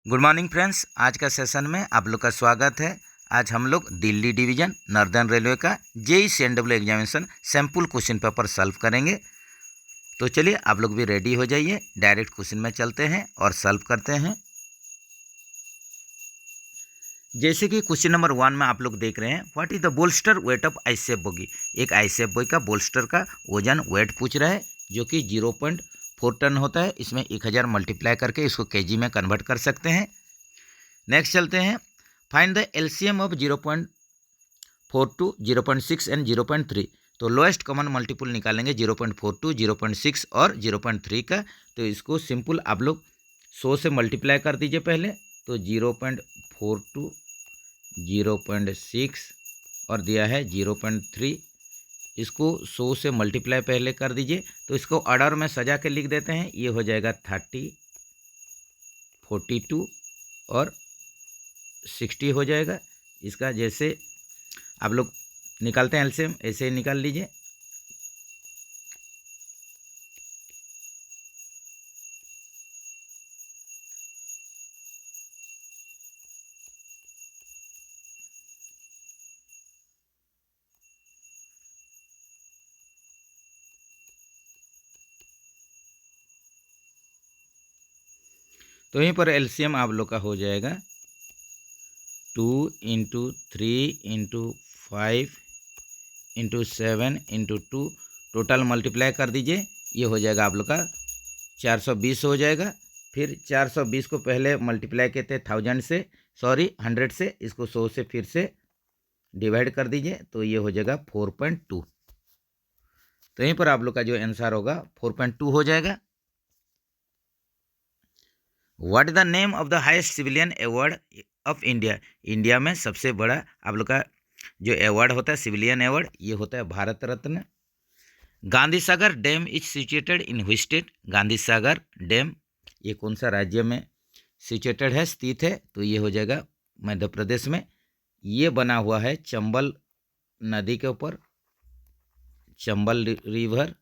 Good morning friends, आज का session में आप लोग का स्वागत है। आज हम लोग दिल्ली डिवीज़न नॉर्दर्न रेलवे का JE CNW examination sample question paper solve करेंगे। तो चलिए आप लोग भी रेडी हो जाइए, डायरेक्ट क्वेश्चन में चलते हैं और सॉल्व करते हैं। जैसे कि क्वेश्चन नंबर 1 में आप लोग देख रहे हैं, what is the bolster weight of ICF bogie. एक आईसेफ बोगी का बोल्स्टर का वजन वेट पूछ रहा है, जो कि 0.4 टन होता है। इसमें 1000 मल्टीप्लाई करके इसको केजी में कन्वर्ट कर सकते हैं। नेक्स्ट चलते हैं, find the LCM of 0.42, 0.6 and 0.3। तो लोएस्ट कॉमन मल्टीपल निकालेंगे 0.42, 0.6 और 0.3 का। तो इसको सिंपल आप लोग 100 से मल्टीप्लाई कर दीजिए पहले। तो 0.42, 0.6 और दिया है 0.3। इसको 100 से मल्टीप्लाई पहले कर दीजिए। तो इसको ऑर्डर में सजा के लिख देते हैं। ये हो जाएगा 30, 42 और 60 हो जाएगा। इसका जैसे आप लोग निकालते हैं एलसीएम, ऐसे ही निकाल लीजिए। तो यहीं पर एलसीएम आप लोग का हो जाएगा 2 × 3 × 5 × 7 × 2। टोटल मल्टीप्लाई कर दीजिए। ये हो जाएगा आप लोग का 420 हो जाएगा। फिर 420 को पहले मल्टीप्लाई कहते हैं 100 से, इसको 100 से फिर से डिवाइड कर दीजिए। तो ये हो जाएगा 4.2। तो यहीं पर आप लोग का जो आंसर होगा 4.2 हो जाएगा। What is the name of the highest civilian award of India. India में सबसे बड़ा आप लोग का जो अवार्ड होता है सिविलियन अवार्ड, ये होता है Bharat Ratna. Gandhi Sagar dam is situated in which state. Gandhi Sagar dam ये कौन सा राज्य में सिचुएटेड है, स्थित है। तो ये हो जाएगा मध्य प्रदेश में। ये बना हुआ है चंबल नदी के ऊपर, चंबल रिवर।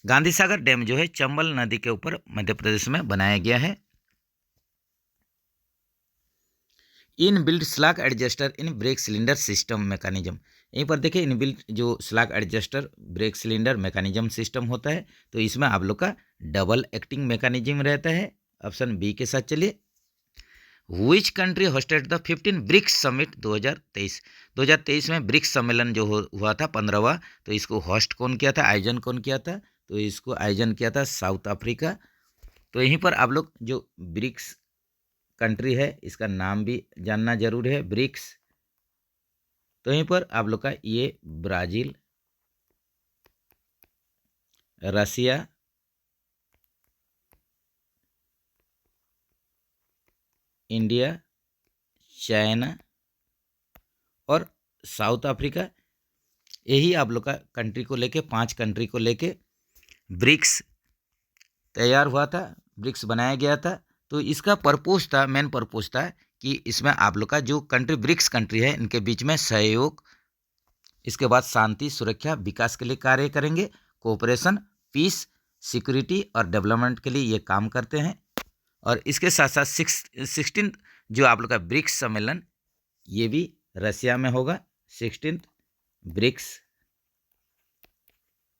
गांधी सागर डैम जो है चंबल नदी के ऊपर मध्य प्रदेश में बनाया गया है। In built slag adjuster in brake cylinder system mechanism. यहीं पर देखिए इन बिल्ट जो slag adjuster brake cylinder mechanism system होता है, तो इसमें आप लोग का डबल एक्टिंग मैकेनिज्म रहता है। ऑप्शन बी के साथ चलिए। Which country hosted the 15 BRICS summit 2023। 2023 में ब्रिक्स सम्मेलन जो हुआ था 15वां, तो इसको होस्ट कौन किया था, आयोजन कौन किया था। तो इसको आयोजन किया था साउथ अफ्रीका। तो यहीं पर आप लोग जो ब्रिक्स कंट्री है इसका नाम भी जानना जरूरी है, ब्रिक्स। तो यहीं पर आप लोग का ये ब्राज़ील, रसिया, इंडिया, चाइना और साउथ अफ्रीका, यही आप लोग का कंट्री को लेके 5 कंट्री को लेके ब्रिक्स तैयार हुआ था, ब्रिक्स बनाया गया था। तो इसका पर्पोज था, मेन पर्पोज था कि इसमें आप लोग का जो कंट्री ब्रिक्स कंट्री है इनके बीच में सहयोग, इसके बाद शांति, सुरक्षा, विकास के लिए कार्य करेंगे। कोऑपरेशन, पीस, सिक्योरिटी और डेवलपमेंट के लिए ये काम करते हैं। और इसके साथ साथ 16 जो आप लोग का ब्रिक्स सम्मेलन ये भी रसिया में होगा। 16 ब्रिक्स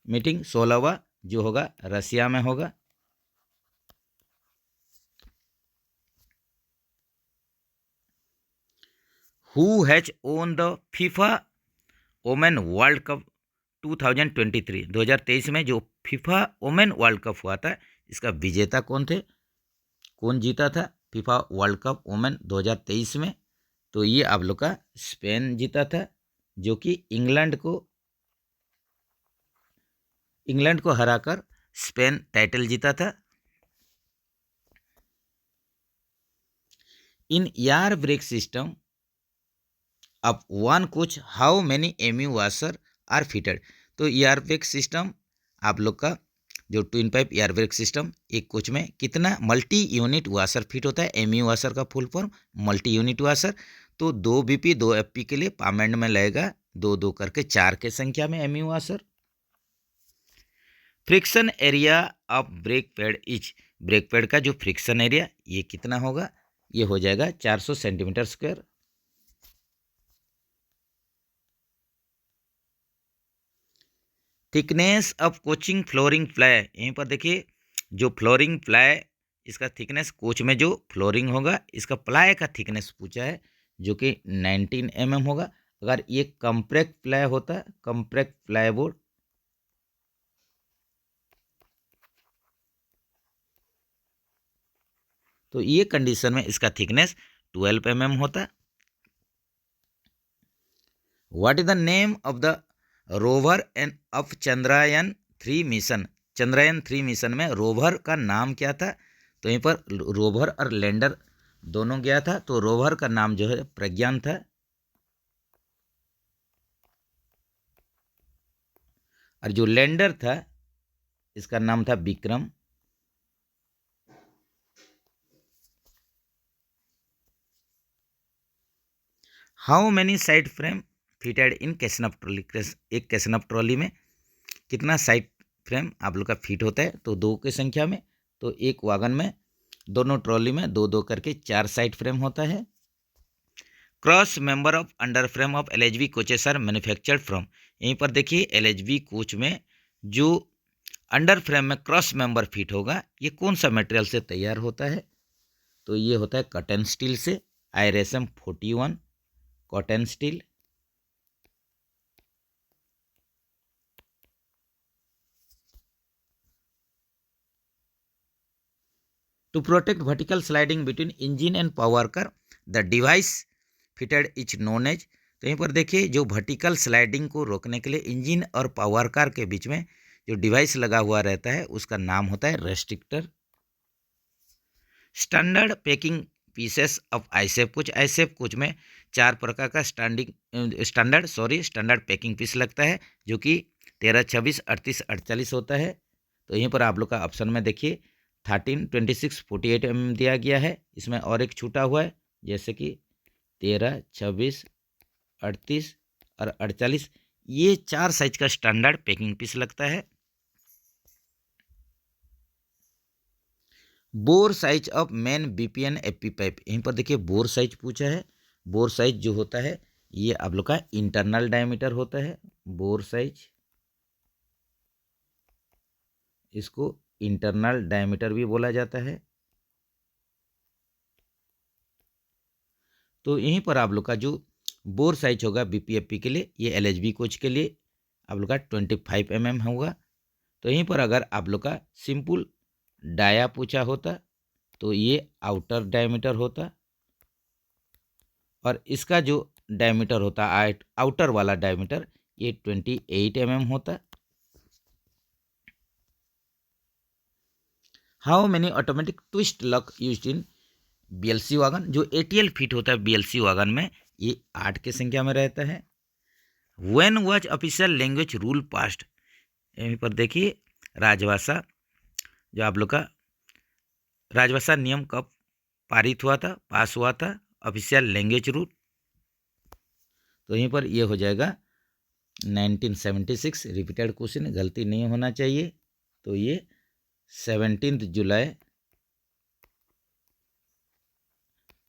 मीटिंग 16वां जो होगा रसिया में होगा। Who has own the FIFA women world cup 2023। 2023 में जो फीफा वोमेन वर्ल्ड कप हुआ था, इसका विजेता कौन थे, कौन जीता था फीफा वर्ल्ड कप वोमेन 2023 में। तो ये आप लोग का स्पेन जीता था, जो कि इंग्लैंड को हराकर स्पेन टाइटल जीता था। इन एयर ब्रेक सिस्टम अब one coach how many MU washer are fitted. तो एयर ब्रेक सिस्टम आप लोग का जो twin pipe air brake system, एक कोच में कितना मल्टी यूनिट वाशर फिट होता है। एमयू वाशर का full form multi unit washer. तो 2 BP 2 FP के लिए पामेंट में लगेगा 2-2 करके 4 के संख्या में MU washer. Friction area of brake pad is brake pad का जो फ्रिक्शन एरिया ये कितना होगा, ये हो जाएगा 400 centimetre square. Thickness of coaching flooring fly, यहीं पर देखिए जो फ्लोरिंग फ्लाई इसका थिकनेस, कोच में जो फ्लोरिंग होगा इसका प्लाई का थिकनेस पूछा है जो कि 19 mm होगा। अगर ये कम्प्रेक्ट प्लाई होता है, कम्प्रेक्ट प्लाई बोर्ड, तो ये कंडीशन में इसका थिकनेस 12 mm होता। What is the name of the rover end of Chandrayaan-3 mission, Chandrayaan-3 mission में रोवर का नाम क्या था, तो यहीं पर रोवर और लैंडर दोनों गया था, तो रोवर का नाम जो है प्रज्ञान था, और जो लैंडर था इसका नाम था Vikram. How many side frame fitted in Casnub trolley, एक कैसनफ ट्रॉली में कितना साइड फ्रेम आप लोग का फिट होता है, तो 2 की संख्या में, तो एक वागन में दोनों ट्रॉली में 2-2 करके 4 साइड फ्रेम होता है। Cross member of under frame of LHV coaches are manufactured from, यहीं पर देखिए LHV कोच में जो अंडर फ्रेम में क्रॉस मेंबर फिट होगा ये कौन सा मटेरियल से तैयार होता है, तो ये होता है कॉटन स्टील से, IRSM 41 corten steel. To protect vertical sliding between engine and power car the device fitted is known as, तो यहीं पर देखिए जो वर्टिकल स्लाइडिंग को रोकने के लिए इंजन और पावर कार के बीच में जो डिवाइस लगा हुआ रहता है उसका नाम होता है restrictor. Standard packing pieces of ICF coach, ICF coach में 4 प्रकार का स्टैंडर्ड पैकिंग पीस लगता है जो कि 13, 26, 38, 48 होता है। तो यहीं पर आप लोग का ऑप्शन में देखिए 13, 26, 48 mm दिया गया है, इसमें और एक छूटा हुआ है जैसे कि 13, 26, 38 और 48, ये 4 साइज का स्टैंडर्ड पैकिंग पीस लगता है। Bore size of main BPN FP pipe, यहीं पर देखिए बोर साइज पूछा है। बोर साइज जो होता है ये आप लोग का इंटरनल डायमीटर होता है, बोर साइज, इसको इंटरनल डायमीटर भी बोला जाता है। तो यहीं पर आप लोग का जो बोर साइज होगा BPFP के लिए, ये LHV कोच के लिए आप लोग का 25 mm होगा। तो यहीं पर अगर आप लोग का सिंपल डाया पूछा होता तो ये आउटर डायमीटर होता, और इसका जो डायमीटर होता आउटर वाला डायमीटर ये 28 mm होता। How many automatic twist lock used in BLC wagon, जो ATL फिट होता है BLC वागन में ये 8 की संख्या में रहता है। When was official language rule passed, यहीं पर देखिए राजभाषा, जो आप लोग का राजभाषा नियम कब पारित हुआ था, पास हुआ था ऑफिशियल लैंग्वेज रूल, तो यहीं पर ये हो जाएगा 1976। रिपीटेड क्वेश्चन, गलती नहीं होना चाहिए। तो ये 17 जुलाई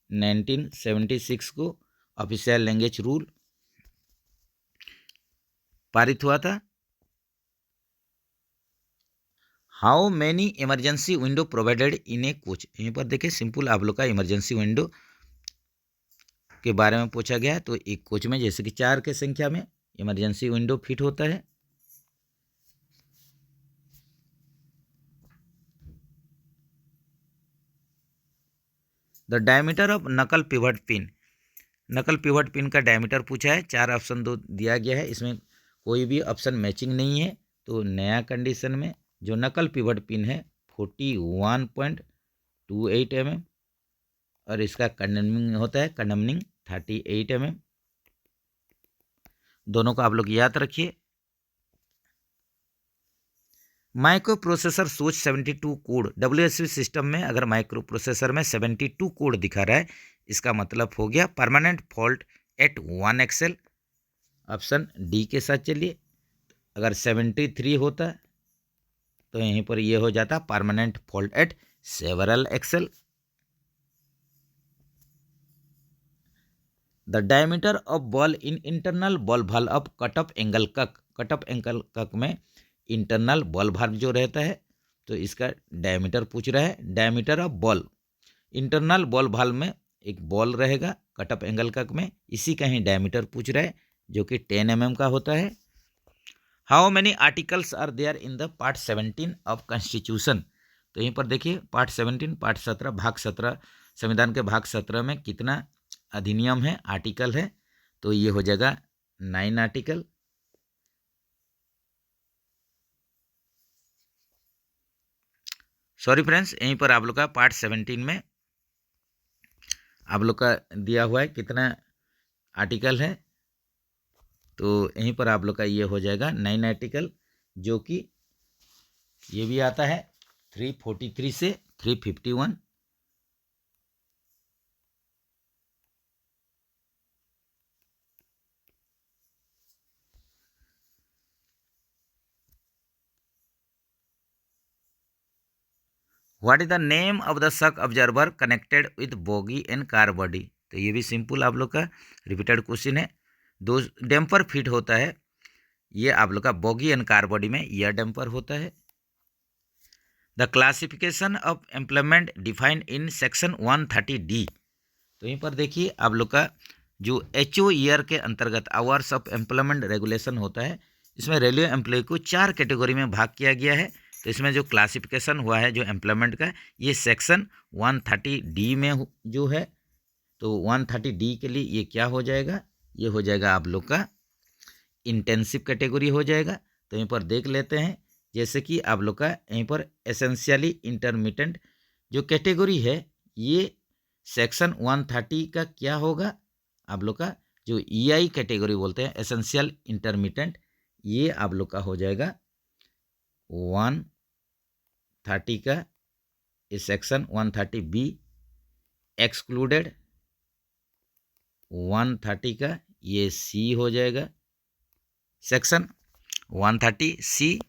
1976 को ऑफिशियल लैंग्वेज रूल पारित हुआ था। How many emergency window provided in A coach, यहीं पर देखिए सिंपल आप लोग का इमरजेंसी विंडो के बारे में पूछा गया है। तो एक कोच में जैसे कि 4 की संख्या में इमरजेंसी विंडो फिट होता है। द डायमीटर ऑफ नकल पिवट पिन, नकल पिवट पिन का डायमीटर पूछा है, 4 ऑप्शन दो दिया गया है, इसमें कोई भी ऑप्शन मैचिंग नहीं है। तो नया कंडीशन में जो नकल पिवट पिन है 41.28 mm, और इसका कंडमनिंग होता है 38 mm। दोनों को आप लोग याद रखिए। माइक्रो प्रोसेसर सोच 72 कोड, WSV सिस्टम में अगर माइक्रो प्रोसेसर में 72 कोड दिखा रहा है इसका मतलब हो गया permanent fault at 1 axle, option D के साथ चलिए। अगर 73 होता तो यहीं पर ये हो जाता permanent fault at several axle. The diameter of ball in internal ball valve of cut-off angle cock. cut-off angle cock में इंटरनल बॉल valve जो रहता है, तो इसका डायमीटर पूछ रहा है. Diameter of ball, internal ball valve में एक बॉल रहेगा कट-ऑफ एंगल कक में, इसी का ही डायमीटर पूछ रहा है जो कि 10 mm का होता है. How many articles are there in the part 17 of constitution. तो यहीं पर देखिए पार्ट 17, पार्ट 17, भाग 17, संविधान के भाग 17 में कितना अधिनियम है, आर्टिकल है. तो ये हो जाएगा 9 आर्टिकल. सॉरी फ्रेंड्स, यहीं पर आप लोग का पार्ट 17 में आप लोग का दिया हुआ है कितना आर्टिकल है. तो यहीं पर आप लोग का ये हो जाएगा 9 आर्टिकल, जो कि ये भी आता है 343 से 351. What is the name of the shock observer connected with bogie and car body. तो ये भी सिंपल आप लोग का रिपीटेड क्वेश्चन है. दो डैम्पर फिट होता है, ये आप लोग का बोगी एंड कार बॉडी में यह डैम्पर होता है. The classification of employment defined in section 130D. तो यहीं पर देखिए आप लोग का जो HO ईयर के अंतर्गत आवर्स ऑफ एम्प्लॉयमेंट रेगुलेशन होता है, इसमें रेलवे एम्प्लॉय को 4 कैटेगरी में भाग किया गया है. तो इसमें जो क्लासिफिकेशन हुआ है जो एम्प्लॉयमेंट का, ये सेक्शन 130D में जो है. तो 130D के लिए ये क्या हो जाएगा, ये हो जाएगा आप लोग का इंटेंसिव कैटेगरी हो जाएगा. तो यहीं पर देख लेते हैं, जैसे कि आप लोग का यहीं पर एसेंशियली इंटरमिटेंट जो कैटेगरी है, ये सेक्शन 130 का क्या होगा, आप लोग का जो EI कैटेगरी बोलते हैं एसेंशियल इंटरमिटेंट, ये आप लोग का हो जाएगा 130 का. ये सेक्शन 130B एक्सक्लूडेड 130 का, ये C हो जाएगा. सेक्शन 130C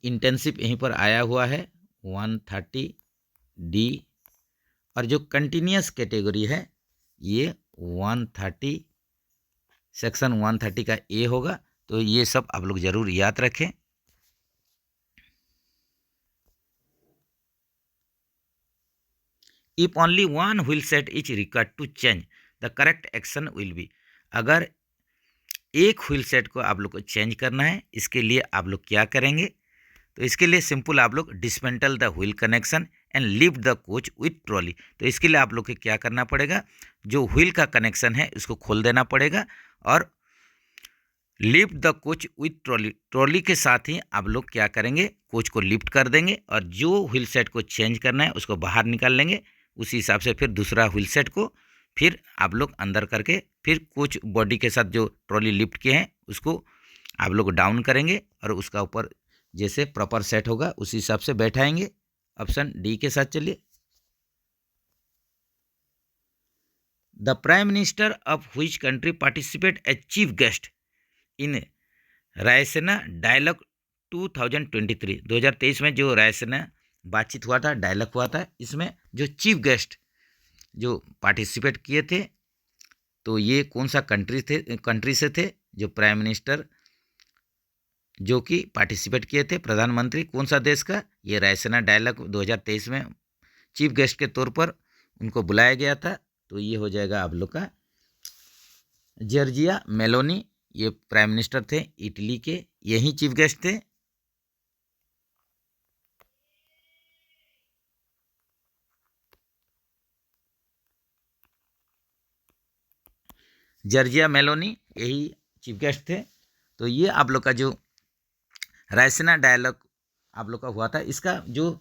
इंटेंसिव यहीं पर आया हुआ है 130D. और जो कंटिन्यूस कैटेगरी है ये 130 सेक्शन 130 का A होगा. तो ये सब आप लोग जरूर याद रखें. If only one wheel set is required to change the correct action will be. अगर एक व्हील सेट को आप लोग को चेंज करना है, इसके लिए आप लोग क्या करेंगे, तो इसके लिए सिंपल आप लोग dismantle the wheel connection and lift the coach with trolley. तो इसके लिए आप लोग को क्या करना पड़ेगा, जो व्हील का कनेक्शन है उसको खोल देना पड़ेगा और lift the coach with trolley. Trolley के साथ ही आप लोग क्या करेंगे, कोच को लिफ्ट कर देंगे और जो व्हील सेट को चेंज करना है उसको बाहर निकाल लेंगे. उसी हिसाब से फिर दूसरा व्हील सेट को फिर आप लोग अंदर करके फिर कोच बॉडी के साथ जो ट्रॉली लिफ्ट किए हैं उसको आप लोग डाउन करेंगे और उसका ऊपर जैसे प्रॉपर सेट होगा उसी हिसाब से बैठाएंगे. ऑप्शन डी के साथ चलिए. The prime minister of which country participate as chief guest in Raisina dialogue 2023. 2023 में जो रायसेना बातचीत हुआ था, डायलॉग हुआ था, इसमें जो चीफ गेस्ट जो पार्टिसिपेट किए थे, तो ये कौन सा कंट्री से थे जो प्राइम मिनिस्टर जो कि पार्टिसिपेट किए थे, प्रधानमंत्री कौन सा देश का, ये रायसेना डायलॉग 2023 में चीफ गेस्ट के तौर पर उनको बुलाया गया था. तो ये हो जाएगा आप लोग का जॉर्जिया मेलोनी, ये प्राइम मिनिस्टर थे इटली के, यही चीफ गेस्ट थे. जॉर्जिया मेलोनी यही चीफ गेस्ट थे. तो ये आप लोग का जो रायसेना डायलॉग आप लोग का हुआ था, इसका जो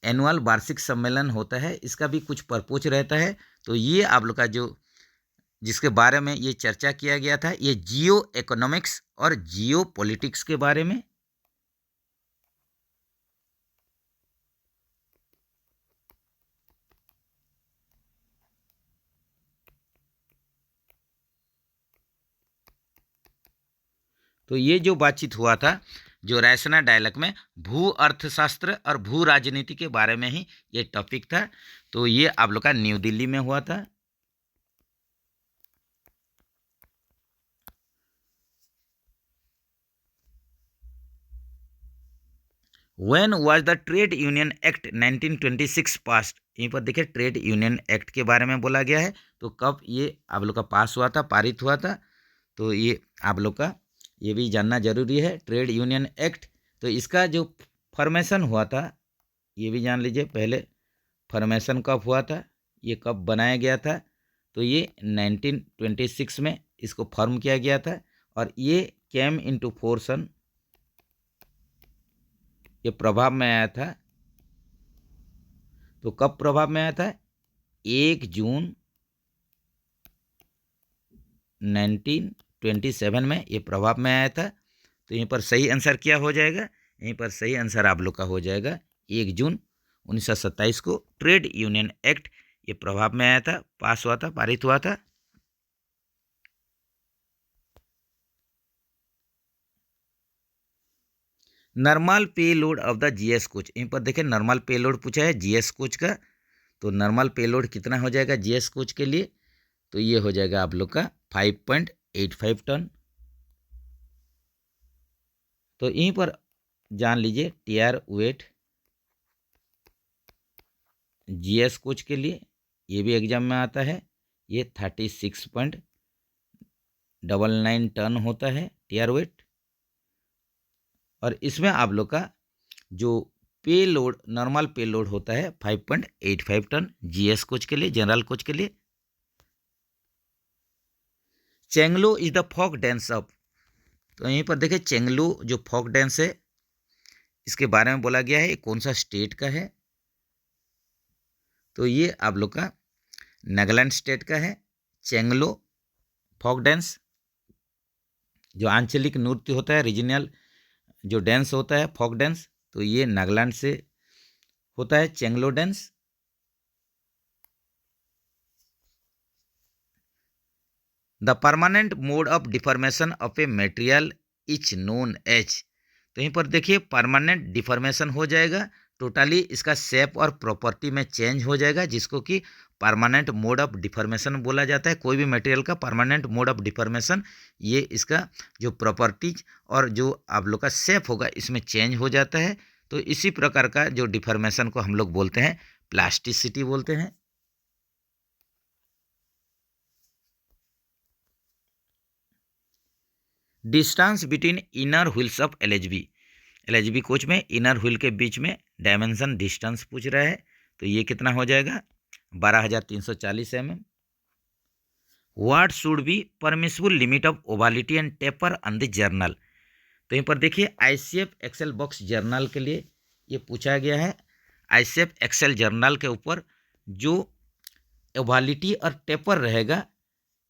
एनुअल वार्षिक सम्मेलन होता है इसका भी कुछ पर्पज रहता है. तो ये आप लोग का जो जिसके बारे में ये चर्चा किया गया था, ये जियो इकोनॉमिक्स और जियो पॉलिटिक्स के बारे में. तो ये जो बातचीत हुआ था जो रैसना डायलॉग में भू अर्थशास्त्र और भू राजनीति के बारे में ही ये टॉपिक था। तो ये आप लोग का न्यू दिल्ली में हुआ था। When was the trade union act 1926 पास? यहीं पर देखिए ट्रेड यूनियन एक्ट के बारे में बोला गया है। तो कब ये आप लोग का पास हुआ था, पारित हुआ था? तो ये आप लोग का ये भी जानना जरूरी है, ट्रेड यूनियन एक्ट। तो इसका जो फॉर्मेशन हुआ था ये भी जान लीजिए, पहले फॉर्मेशन कब हुआ था, ये कब बनाया गया था। तो ये 1926 में इसको फॉर्म किया गया था और ये केम इनटू फोर्स, ये प्रभाव में आया था। तो कब प्रभाव में आया था? 1 जून 1927 में ये प्रभाव में आया था। तो यहीं पर सही आंसर क्या हो जाएगा? यहीं पर सही आंसर आप लोग का हो जाएगा 1 जून 1927 को ट्रेड यूनियन एक्ट ये प्रभाव में आया था, पास हुआ था, पारित हुआ था। नॉर्मल पे load of the GS coach, यहीं पर देखें नॉर्मल पे लोड पूछा है जीएस कोच का। तो नॉर्मल पे लोड कितना हो जाएगा जीएस कोच के लिए? तो ये हो जाएगा आप लोग का 5.85 टन। तो यहीं पर जान लीजिए टीआर वेट जीएस कोच के लिए, ये भी एग्जाम में आता है, ये 36.99 टन होता है टीआर वेट। और इसमें आप लोग का जो पे लोड, नॉर्मल पे लोड होता है 5.85 टन जीएस कोच के लिए, जनरल कोच के लिए। Changlo is the folk dance of, तो यहीं पर देखिए चेंगलो जो फोक डांस है इसके बारे में बोला गया है, ये कौन सा स्टेट का है? तो ये आप लोग का नागालैंड स्टेट का है। चेंगलो फोक डांस जो आंचलिक नृत्य होता है, रीजनल जो डांस होता है फोक डांस, तो ये नागालैंड से होता है Changlo dance. The permanent mode of deformation of a material is known as, तो यहीं पर देखिए परमानेंट डिफॉर्मेशन हो जाएगा, टोटली इसका शेप और प्रॉपर्टी में चेंज हो जाएगा, जिसको कि परमानेंट मोड ऑफ डिफॉर्मेशन बोला जाता है। कोई भी मटेरियल का परमानेंट मोड ऑफ डिफॉर्मेशन, ये इसका जो प्रॉपर्टीज और जो आप लोग का शेप होगा इसमें चेंज हो जाता है। तो इसी प्रकार का जो डिफॉर्मेशन को हम लोग बोलते हैं प्लास्टिसिटी बोलते हैं। Distance between inner wheels of LHB coach में इनर व्हील के बीच में डायमेंशन डिस्टेंस पूछ रहा है। तो ये कितना हो जाएगा? 12,340 mm। What should be permissible limit of ovality and taper on the journal, तो यहीं पर देखिए आईसीएफ एक्सेल बॉक्स जर्नल के लिए ये पूछा गया है। आईसीएफ एक्सेल जर्नल के ऊपर जो ओवालिटी और टेपर रहेगा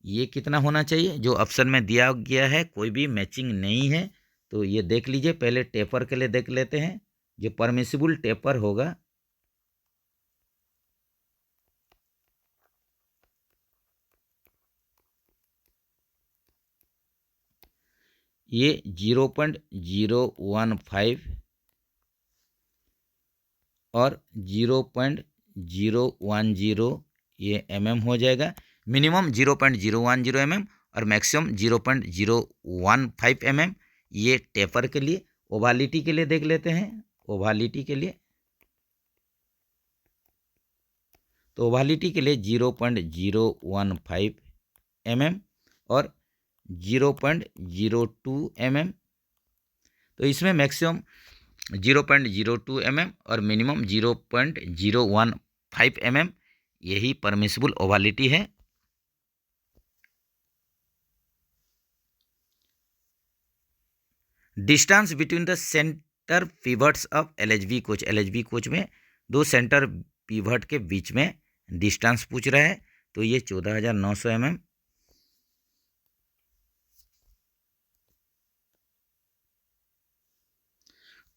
ये कितना होना चाहिए? जो ऑप्शन में दिया गया है कोई भी मैचिंग नहीं है, तो ये देख लीजिए। पहले टेपर के लिए देख लेते हैं। जो परमिसिबल टेपर होगा ये 0.015 और 0.010 ये mm हो जाएगा। मिनिमम 0.010 mm और मैक्सिमम 0.015 mm ये टेपर के लिए। ओवालिटी के लिए देख लेते हैं। ओवालिटी के लिए, तो ओवालिटी के लिए 0.015 mm और 0.02 mm। तो इसमें मैक्सिमम 0.02 mm और मिनिमम 0.015 mm यही परमिसिबल ओवालिटी है। Distance between the centre pivots of LHB coach में दो सेंटर पिवट के बीच में डिस्टेंस पूछ रहा है। तो ये 14,900 mm।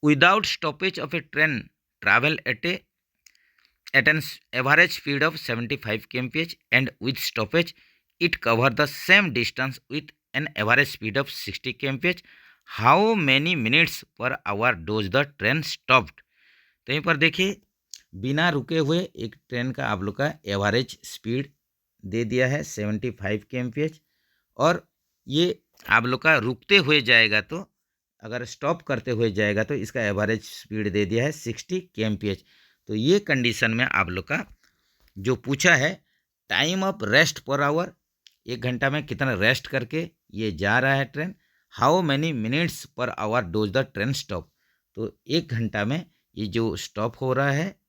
Without stoppage of A train travel at an average speed of 75 kmph and with stoppage it cover the same distance with an average speed of 60 kmph. How many minutes per hour dose the train stopped. तो यहीं पर देखिए बिना रुके हुए एक train का आप लोग का एवरेज स्पीड दे दिया है 75 kmph। और ये आप लोग का रुकते हुए जाएगा तो अगर स्टॉप करते हुए जाएगा तो इसका एवरेज स्पीड दे दिया है 60 kmph। तो ये कंडीशन में आप लोग का जो पूछा है time of rest per hour, 1 घंटा में कितना रेस्ट करके ये जा रहा है train. How many minutes per hour dose the train stop. तो 1 घंटा में ये जो स्टॉप हो रहा है,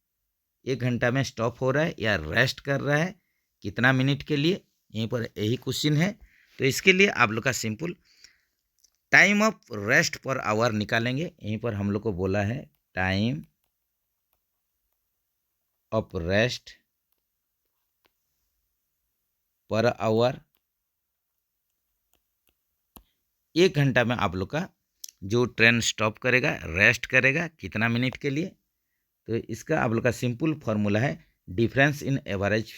1 घंटा में स्टॉप हो रहा है या रेस्ट कर रहा है कितना मिनट के लिए, यहीं पर यही क्वेश्चन है। तो इसके लिए आप लोग का simple time of rest per hour निकालेंगे। यहीं पर हम लोग को बोला है time of rest per hour, 1 घंटा में आप लोग का जो ट्रेन स्टॉप करेगा रेस्ट करेगा कितना मिनट के लिए। तो इसका आप लोग का सिंपल फॉर्मूला है difference in average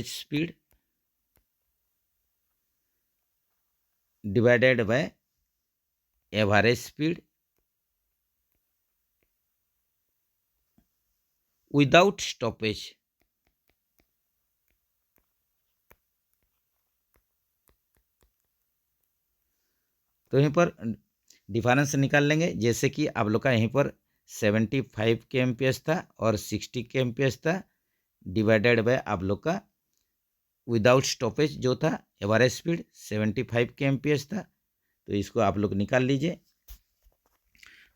speed divided by average speed without stoppage. तो यहीं पर डिफरेंस निकाल लेंगे, जैसे कि आप लोग का यहीं पर 75 kmph था और 60 kmph था, डिवाइडेड बाय आप लोग का विदाउट स्टॉपेज जो था एवरेज स्पीड 75 kmph था। तो इसको आप लोग निकाल लीजिए।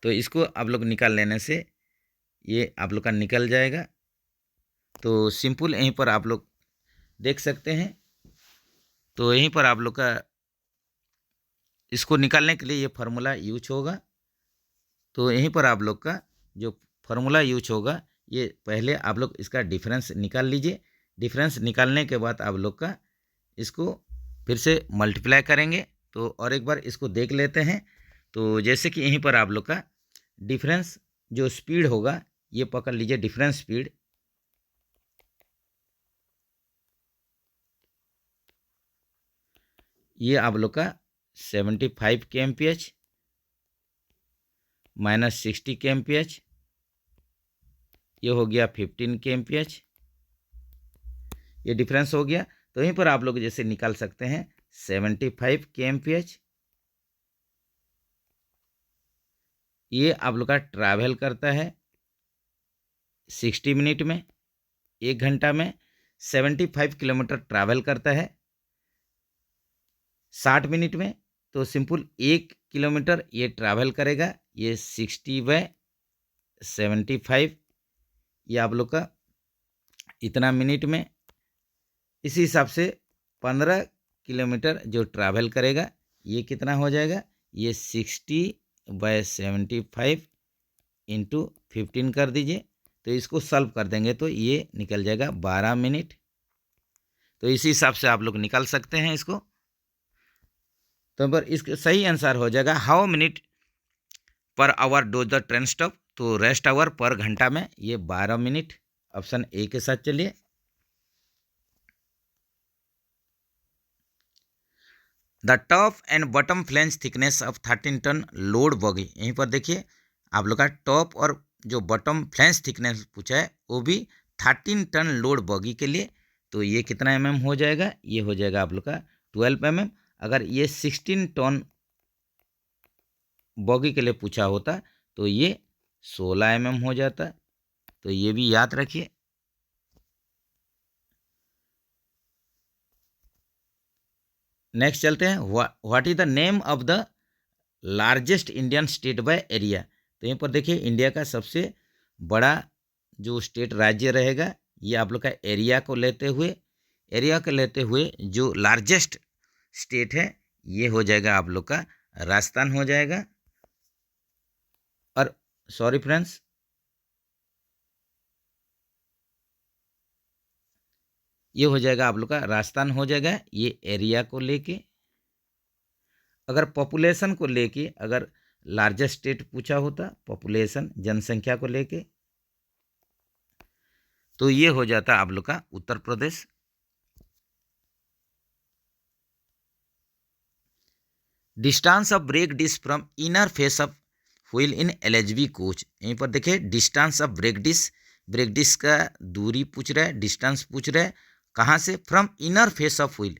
तो इसको आप लोग निकाल लेने से ये आप लोग का निकल जाएगा। तो सिंपल यहीं पर आप लोग देख सकते हैं। तो यहीं पर आप लोग का इसको निकालने के लिए ये फार्मूला यूज होगा। तो यहीं पर आप लोग का जो फार्मूला यूज होगा ये पहले आप लोग इसका डिफरेंस निकाल लीजिए। डिफरेंस निकालने के बाद आप लोग का इसको फिर से मल्टीप्लाई करेंगे। तो और एक बार इसको देख लेते हैं। तो जैसे कि यहीं पर आप लोग का डिफरेंस जो स्पीड होगा ये पकड़ लीजिए, डिफरेंस स्पीड ये आप लोग का 75 kmph माइनस 60 kmph, ये हो गया 15 kmph, ये डिफरेंस हो गया। तो यहीं पर आप लोग जैसे निकाल सकते हैं 75 kmph ये आप लोग का ट्रैवल करता है 60 मिनट में, 1 घंटा में 75 किलोमीटर ट्रैवल करता है 60 मिनट में। तो सिंपल 1 किलोमीटर ये ट्रैवल करेगा, ये 60/75 ये आप लोग का इतना मिनट में। इसी हिसाब से 15 किलोमीटर जो ट्रैवल करेगा ये कितना हो जाएगा, ये 60/75 इंटू 15 कर दीजिए। तो इसको सॉल्व कर देंगे तो ये निकल जाएगा 12 मिनट। तो इसी हिसाब से आप लोग निकाल सकते हैं इसको। तो पर इसका सही आंसर हो जाएगा how minute per hour dose the train stop. तो रेस्ट आवर पर घंटा में ये 12 मिनट, ऑप्शन ए के साथ चलिए। The top and bottom flange thickness of 13 ton load bogie. यहीं पर देखिए आप लोग का टॉप और जो बॉटम फ्लेंज थिकनेस पूछा है वो भी 13 टन लोड बॉगी के लिए। तो ये कितना mm हो जाएगा, ये हो जाएगा आप लोग का 12 mm। अगर ये 16 टन बॉगी के लिए पूछा होता तो ये 16 mm हो जाता। तो ये भी याद रखिए। नेक्स्ट चलते हैं, what is the name of the largest Indian state by area. तो यहाँ पर देखिए इंडिया का सबसे बड़ा जो स्टेट राज्य रहेगा ये आप लोग का एरिया को लेते हुए जो लार्जेस्ट स्टेट है ये हो जाएगा आप लोग का राजस्थान हो जाएगा। और सॉरी फ्रेंड्स, ये हो जाएगा आप लोग का राजस्थान हो जाएगा ये एरिया को लेके। अगर पॉपुलेशन को लेके अगर लार्जेस्ट स्टेट पूछा होता पॉपुलेशन जनसंख्या को लेके तो ये हो जाता है आप लोग का Uttar Pradesh. Distance of brake disc from inner face of wheel in LHB coach. यहीं पर देखिए डिस्टेंस ऑफ ब्रेक डिस्क का दूरी पूछ रहा है, डिस्टेंस पूछ रहा है कहाँ से, from inner face of wheel,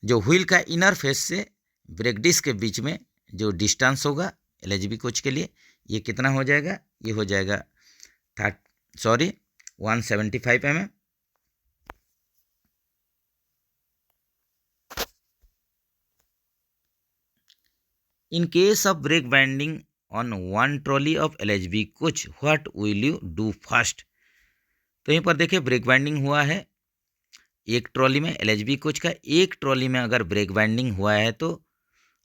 जो व्हील का इनर फेस से ब्रेक डिस्क के बीच में जो डिस्टेंस होगा एलएचबी कोच के लिए, ये कितना हो जाएगा, ये हो जाएगा 175 mm। In case of brake binding on one trolley of LHB coach, what will you do first? तो यहीं पर देखिए ब्रेक बाइंडिंग हुआ है एक ट्रॉली में, LHB कोच का एक ट्रॉली में अगर ब्रेक बाइंडिंग हुआ है तो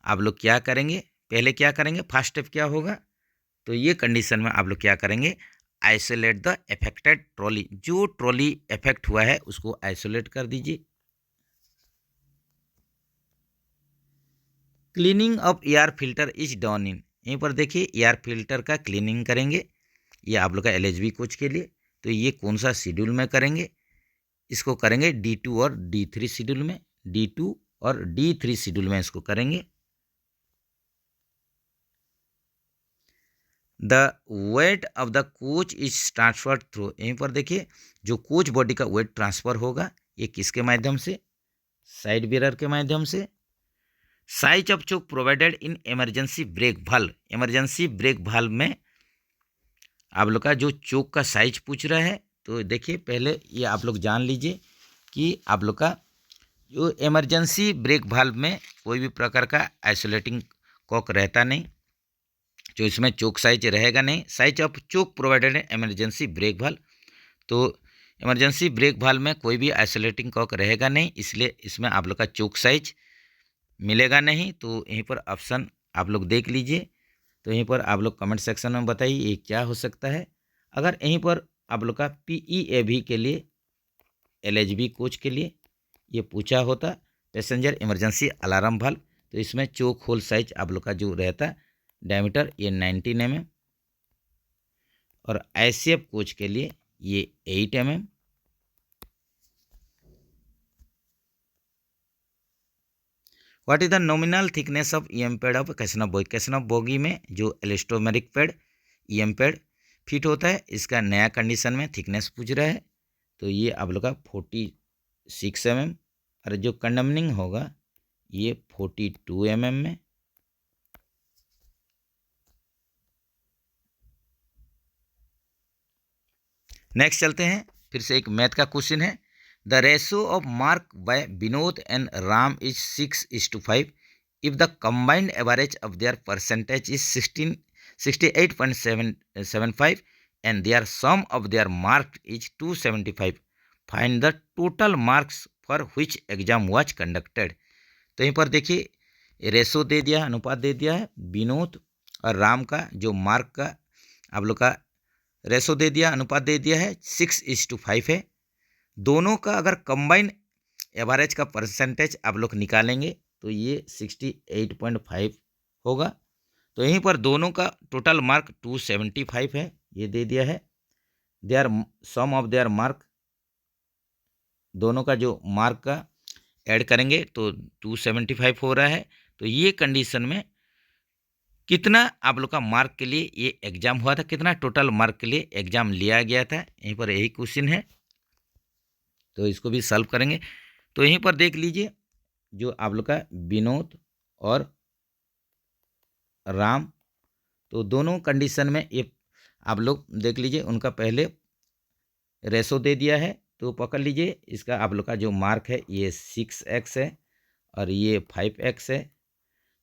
आप लोग क्या करेंगे, पहले क्या करेंगे, फर्स्ट स्टेप क्या होगा, तो ये कंडीशन में आप लोग क्या करेंगे, आइसोलेट द अफेक्टेड ट्रॉली, जो ट्रॉली अफेक्ट हुआ है उसको आइसोलेट कर दीजिए। Cleaning of air filter is done in, यहीं पर देखिए एयर फिल्टर का क्लीनिंग करेंगे ये आप लोग का LHB कोच के लिए, तो ये कौन सा शेड्यूल में करेंगे, इसको करेंगे D2 और D3 शेड्यूल में, D2 और D3 शेड्यूल में इसको करेंगे। The weight of the coach is transfer through, यहीं पर देखिए जो कोच बॉडी का वेट ट्रांसफर होगा ये किसके माध्यम से, साइड मिरर के माध्यम से। Size of choke provided in emergency brake valve, emergency brake valve में आप लोग का जो चोक का साइज पूछ रहा है, तो देखिए पहले ये आप लोग जान लीजिए कि आप लोग का जो इमरजेंसी ब्रेक वाल्व में कोई भी प्रकार का आइसोलेटिंग कॉक रहता नहीं, जो इसमें चोक साइज रहेगा नहीं। साइज ऑफ चोक प्रोवाइडेड है इमरजेंसी ब्रेक वाल्व, तो इमरजेंसी ब्रेक वाल्व में कोई भी आइसोलेटिंग कॉक रहेगा नहीं, इसलिए इसमें आप लोग का चोक साइज मिलेगा नहीं। तो यहीं पर ऑप्शन आप लोग देख लीजिए, तो यहीं पर आप लोग कमेंट सेक्शन में बताइए ये क्या हो सकता है। अगर यहीं पर आप लोग का PEAV के लिए LHB कोच के लिए ये पूछा होता पैसेंजर इमरजेंसी अलार्म वाल्व, तो इसमें चोक होल साइज आप लोग का जो रहता डायमीटर ये 19 mm, और ICF कोच के लिए ये 8 mm। What is the nominal thickness of EM pad of Casnub bogie, Casnub bogie में जो elastomeric pad EM pad fit होता है इसका नया कंडीशन में थिकनेस पूछ रहा है, तो ये आप लोग का 46 mm, और जो कंडमनिंग होगा ये 42 mm में। नेक्स्ट चलते हैं, फिर से एक मैथ का क्वेश्चन है। The ratio of mark by Vinod and Ram is 6:5 if the combined average of their percentage is 68.75 and their sum of their mark is 275, find the total marks for which exam was conducted. तो यहीं पर देखिए ratio दे दिया, अनुपात दे दिया है, विनोद और राम का जो मार्क का आप लोग का रेशो दे दिया, अनुपात दे दिया है 6:5 है। दोनों का अगर कंबाइन एवरेज का परसेंटेज आप लोग निकालेंगे तो ये 68.5 होगा। तो यहीं पर दोनों का टोटल मार्क 275 है, ये दे दिया है। Their sum of their mark, दोनों का जो मार्क का ऐड करेंगे तो 275 हो रहा है। तो ये कंडीशन में कितना आप लोग का मार्क के लिए ये एग्जाम हुआ था, कितना टोटल मार्क के लिए एग्जाम लिया गया था, यहीं पर यही क्वेश्चन है, तो इसको भी सॉल्व करेंगे। तो यहीं पर देख लीजिए जो आप लोग का विनोद और राम, तो दोनों कंडीशन में ये आप लोग देख लीजिए उनका पहले रेशो दे दिया है, तो पकड़ लीजिए इसका आप लोग का जो मार्क है ये 6x है और ये 5x है,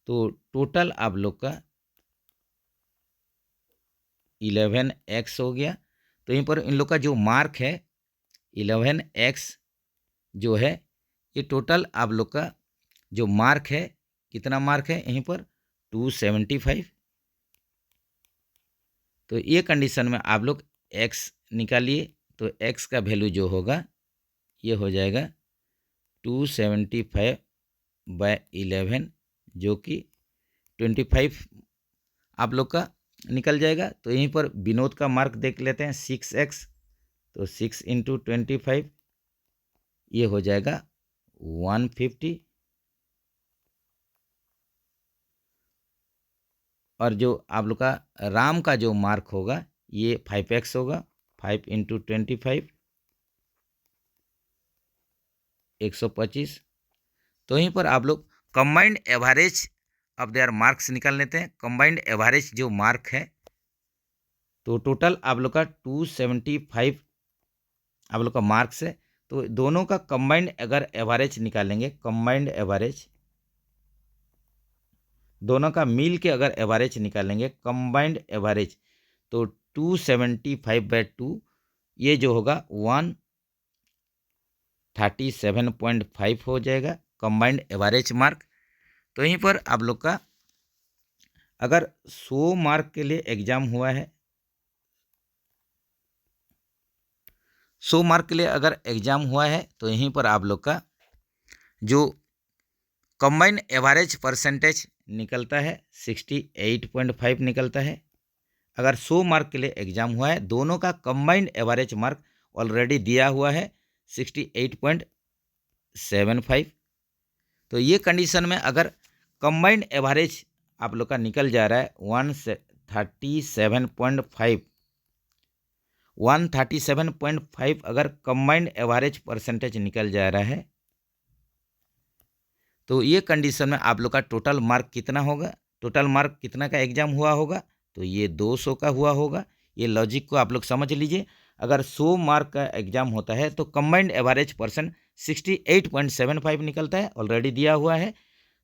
तो टोटल आप लोग का 11x हो गया। तो यहीं पर इन लोग का जो मार्क है 11x जो है, ये टोटल आप लोग का जो मार्क है, कितना मार्क है यहीं पर 275। तो ये कंडीशन में आप लोग x निकालिए, तो x का वैल्यू जो होगा ये हो जाएगा 275/11, जो कि 25 आप लोग का निकल जाएगा। तो यहीं पर विनोद का मार्क देख लेते हैं 6x, तो 6 × 25 ये हो जाएगा 150, और जो आप लोग का राम का जो मार्क होगा ये 5x होगा। 5 × 25 125। तो यहीं पर आप लोग combined average of there marks निकाल लेते हैं। कंबाइंड एवरेज जो मार्क है, तो टोटल आप लोग का 275 आप लोग का मार्क्स है। तो दोनों का कंबाइंड अगर एवरेज निकालेंगे, कंबाइंड एवरेज दोनों का मिल के अगर एवरेज निकालेंगे, कंबाइंड एवरेज, तो 275/2 ये जो होगा 137.5 हो जाएगा कंबाइंड एवरेज मार्क। तो यहीं पर आप लोग का अगर 100 मार्क के लिए एग्जाम हुआ है, 100 मार्क के लिए अगर एग्जाम हुआ है, तो यहीं पर आप लोग का जो कंबाइंड एवरेज परसेंटेज निकलता है 68.5 निकलता है। अगर 100 मार्क के लिए एग्जाम हुआ है, दोनों का कंबाइंड एवरेज मार्क ऑलरेडी दिया हुआ है 68.75। तो ये कंडीशन में अगर कंबाइंड एवरेज आप लोग का निकल जा रहा है 137.5 अगर कंबाइंड एवरेज परसेंटेज निकल जा रहा है, तो ये कंडीशन में आप लोग का टोटल मार्क कितना होगा, टोटल मार्क कितना का एग्जाम हुआ होगा, तो ये 200 का हुआ होगा। ये लॉजिक को आप लोग समझ लीजिए। अगर 100 मार्क का एग्जाम होता है तो कंबाइंड एवरेज परसेंट 68.75 निकलता है, ऑलरेडी दिया हुआ है।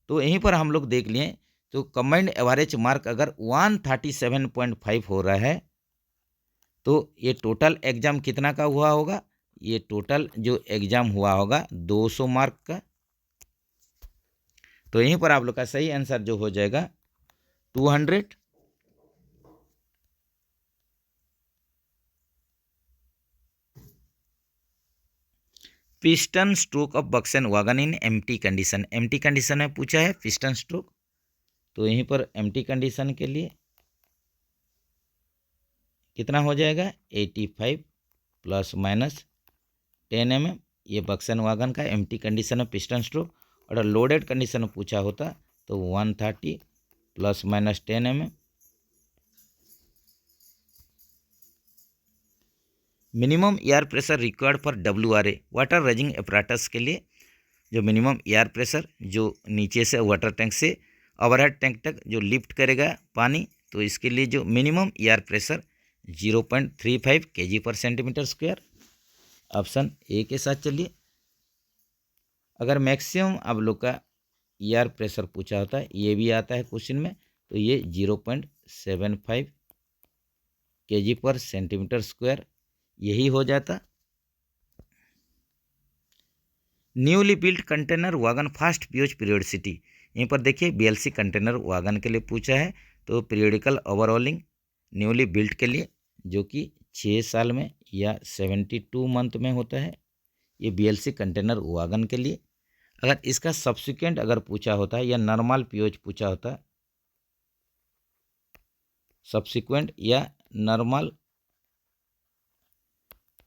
तो यहीं पर हम लोग देख लिए, तो कंबाइंड एवरेज मार्क अगर 137.5 हो रहा है, तो ये टोटल एग्जाम कितना का हुआ होगा, ये टोटल जो एग्जाम हुआ होगा 200 मार्क का। तो यहीं पर आप लोग का सही आंसर जो हो जाएगा 200। Piston stroke of BOXN wagon in empty condition, empty condition में पूछा है पिस्टन स्ट्रोक। तो यहीं पर एम्प्टी कंडीशन के लिए कितना हो जाएगा 85 ± 10 mm, ये बक्सन वागन का एम्प्टी कंडीशन में पिस्टन स्ट्रोक। और लोडेड कंडीशन में पूछा होता तो 130 ± 10 mm। Minimum air pressure required for WRA, water raising apparatus के लिए जो मिनिमम एयर प्रेशर जो नीचे से वाटर टैंक से ओवरहेड टैंक तक जो लिफ्ट करेगा पानी, तो इसके लिए जो minimum air pressure 0.35 kg/cm²। Option A के साथ चलिए। अगर मैक्सिमम आप लोग का एयर प्रेशर पूछा होता है, ये भी आता है क्वेश्चन में, तो ये 0.75 kg/cm² यही हो जाता। Newly built container wagon first POH periodicity, यहीं पर देखिए BLC कंटेनर वागन के लिए पूछा है, तो पीरियोडिकल ओवरऑलिंग न्यूली बिल्ट के लिए जो कि 6 साल में या 72 मंथ में होता है, ये BLC कंटेनर वागन के लिए। अगर इसका सब्सिक्वेंट अगर पूछा होता है या नॉर्मल पीओच पूछा होता, सब्सिक्वेंट या नॉर्मल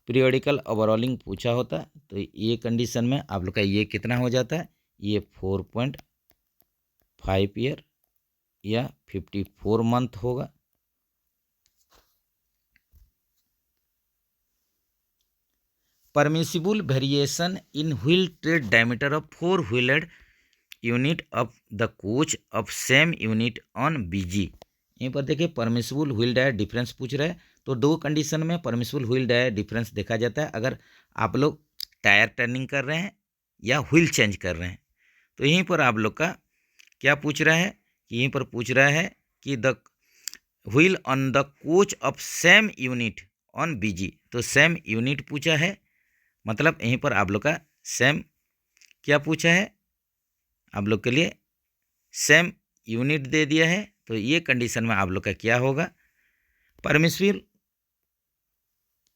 पीरियोडिकल ओवरऑलिंग पूछा होता, तो ये कंडीशन में आप लोग का ये कितना हो जाता है, ये 4.5 ईयर या 54 मंथ होगा। Permissible variation in wheel tread diameter of 4 wheeled unit of the coach of same unit on BG, यहीं पर देखिए परमिसिबल व्हील डायर डिफरेंस पूछ रहा है। तो दो कंडीशन में परमिसिबल व्हील डायर डिफरेंस देखा जाता है, अगर आप लोग टायर टर्निंग कर रहे हैं या व्हील चेंज कर रहे हैं। तो यहीं पर आप लोग का क्या पूछ रहा है, यहीं पर पूछ रहा है कि the wheel on the coach of same unit on BG, तो सेम यूनिट पूछा है, मतलब यहीं पर आप लोग का सेम क्या पूछा है, आप लोग के लिए सेम यूनिट दे दिया है। तो ये कंडीशन में आप लोग का क्या होगा, परमिसिबल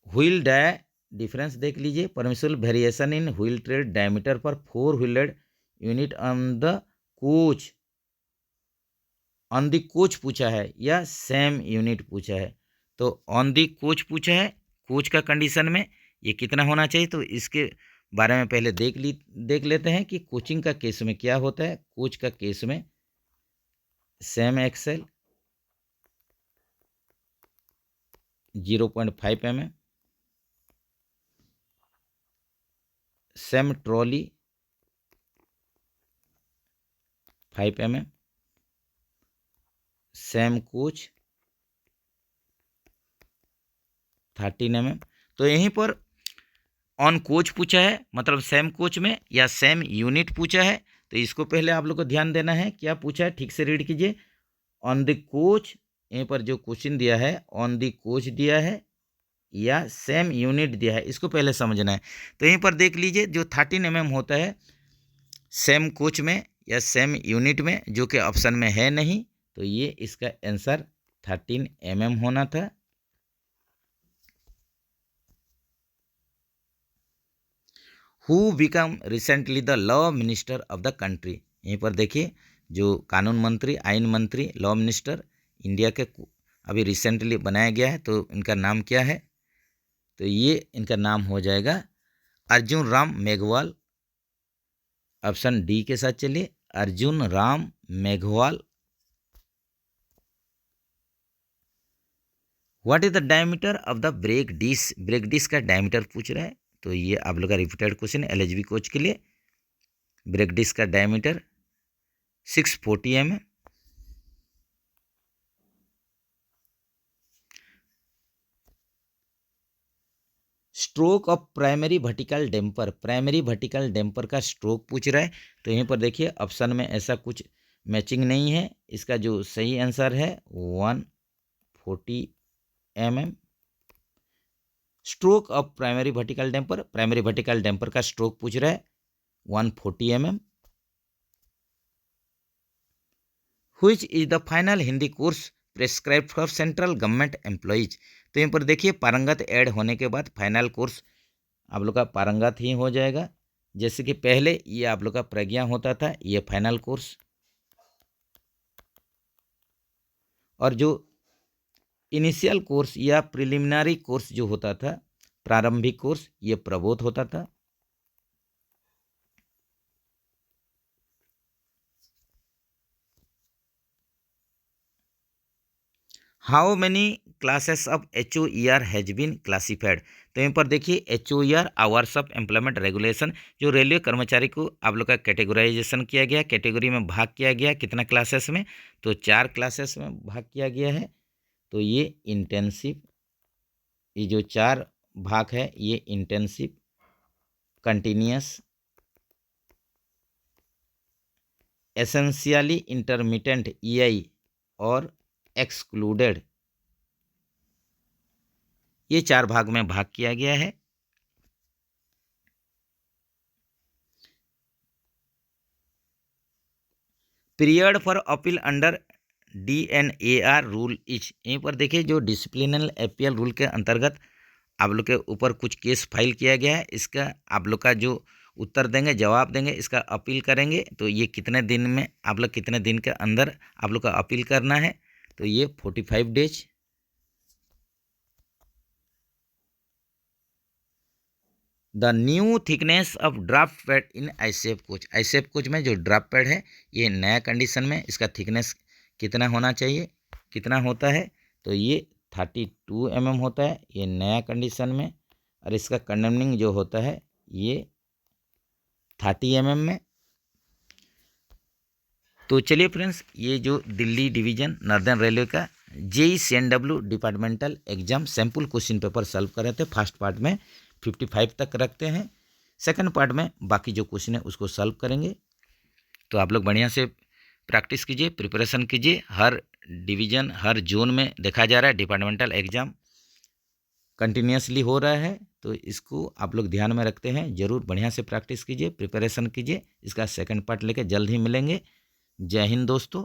व्हील डायर डिफरेंस देख लीजिए, permissible variation in wheel tread diameter पर 4 wheeled unit on the coach, on the coach पूछा है या सेम यूनिट पूछा है। तो ऑन द कोच पूछा है, कोच का कंडीशन में ये कितना होना चाहिए। तो इसके बारे में पहले देख लेते हैं कि कोचिंग का केस में क्या होता है। कोच का केस में same axle 0.5 mm, same trolley 5 mm, same coach 13 mm। तो यहीं पर ऑन कोच पूछा है, मतलब सेम कोच में या सेम यूनिट पूछा है। तो इसको पहले आप लोग को ध्यान देना है, क्या पूछा है ठीक से रीड कीजिए। ऑन द कोच, यहीं पर जो क्वेश्चन दिया है ऑन द कोच दिया है या सेम यूनिट दिया है, इसको पहले समझना है। तो यहीं पर देख लीजिए जो 13 mm होता है सेम कोच में या सेम यूनिट में, जो कि ऑप्शन में है नहीं, तो ये इसका आंसर 13 mm होना था। Who become recently the law minister of the country, यहीं पर देखिए जो कानून मंत्री, आइन मंत्री, लॉ मिनिस्टर इंडिया के अभी रिसेंटली बनाया गया है, तो इनका नाम क्या है। तो ये इनका नाम हो जाएगा अर्जुन राम मेघवाल। ऑप्शन डी के साथ चलिए, Arjun Ram Meghwal. What is the diameter of the brake disc, brake disc का डायमीटर पूछ रहा है। तो ये आप लोग का रिपीटेड क्वेश्चन है एलएचबी कोच के लिए। ब्रेक डिश का diameter 640 mm। Stroke of primary vertical damper, primary vertical damper का स्ट्रोक पूछ रहा है। तो यहीं पर देखिए ऑप्शन में ऐसा कुछ मैचिंग नहीं है। इसका जो सही आंसर है 140 mm। Stroke of primary vertical damper, primary vertical damper का स्ट्रोक पूछ रहा है 140 mm। Which is the final Hindi course prescribe for central government employees. तो यहाँ पर देखिए पारंगत ऐड होने के बाद फाइनल कोर्स आप लोग का पारंगत ही हो जाएगा। जैसे कि पहले ये आप लोग का प्रज्ञा होता था, ये फाइनल कोर्स, और जो इनिशियल कोर्स या प्रिलिमिनरी कोर्स जो होता था, प्रारंभिक कोर्स, ये प्रबोध होता था। How many classes of HOER has been classified. तो यहाँ पर देखिए HOER hours of employment regulation, जो रेलवे कर्मचारी को आप लोग का कैटेगराइजेशन किया गया, कैटेगरी में भाग किया गया कितना क्लासेस में, तो 4 क्लासेस में भाग किया गया है। तो ये इंटेंसिव, ये जो 4 भाग है ये intensive, continuous, essentially intermittent EI और एक्सक्लूडेड, ये 4 भाग में भाग किया गया है। Period for appeal under DNAR rule etch, यहीं पर देखिए जो डिसिप्लिनल अपील रूल के अंतर्गत आप लोग के ऊपर कुछ केस फाइल किया गया है, इसका आप लोग का जो उत्तर देंगे, जवाब देंगे, इसका अपील करेंगे। तो ये कितने दिन में आप लोग, कितने दिन के अंदर आप लोग का अपील करना है। तो ये 45 days. The new thickness of draft pad in ICF coach, ICF coach में जो ड्राफ्ट पैड है ये नया कंडीशन में इसका थिकनेस कितना होना चाहिए, कितना होता है। तो ये 32 mm होता है ये नया कंडीशन में, और इसका कंडेमनिंग जो होता है ये 30 mm में। तो चलिए फ्रेंड्स, ये जो दिल्ली डिवीजन नॉर्दर्न रेलवे का JEE CNW departmental exam sample question paper solve कर रहे थे। फर्स्ट पार्ट में 55 तक रखते हैं, सेकंड पार्ट में बाकी जो क्वेश्चन है उसको सॉल्व करेंगे। तो आप लोग बढ़िया से प्रैक्टिस कीजिए, प्रिपरेशन कीजिए। हर डिवीज़न, हर जोन में देखा जा रहा है डिपार्टमेंटल एग्जाम कंटिन्यूसली हो रहा है, तो इसको आप लोग ध्यान में रखते हैं। ज़रूर बढ़िया से प्रैक्टिस कीजिए, प्रिपरेशन कीजिए। इसका सेकंड पार्ट लेके जल्द ही मिलेंगे। जय हिंद दोस्तों।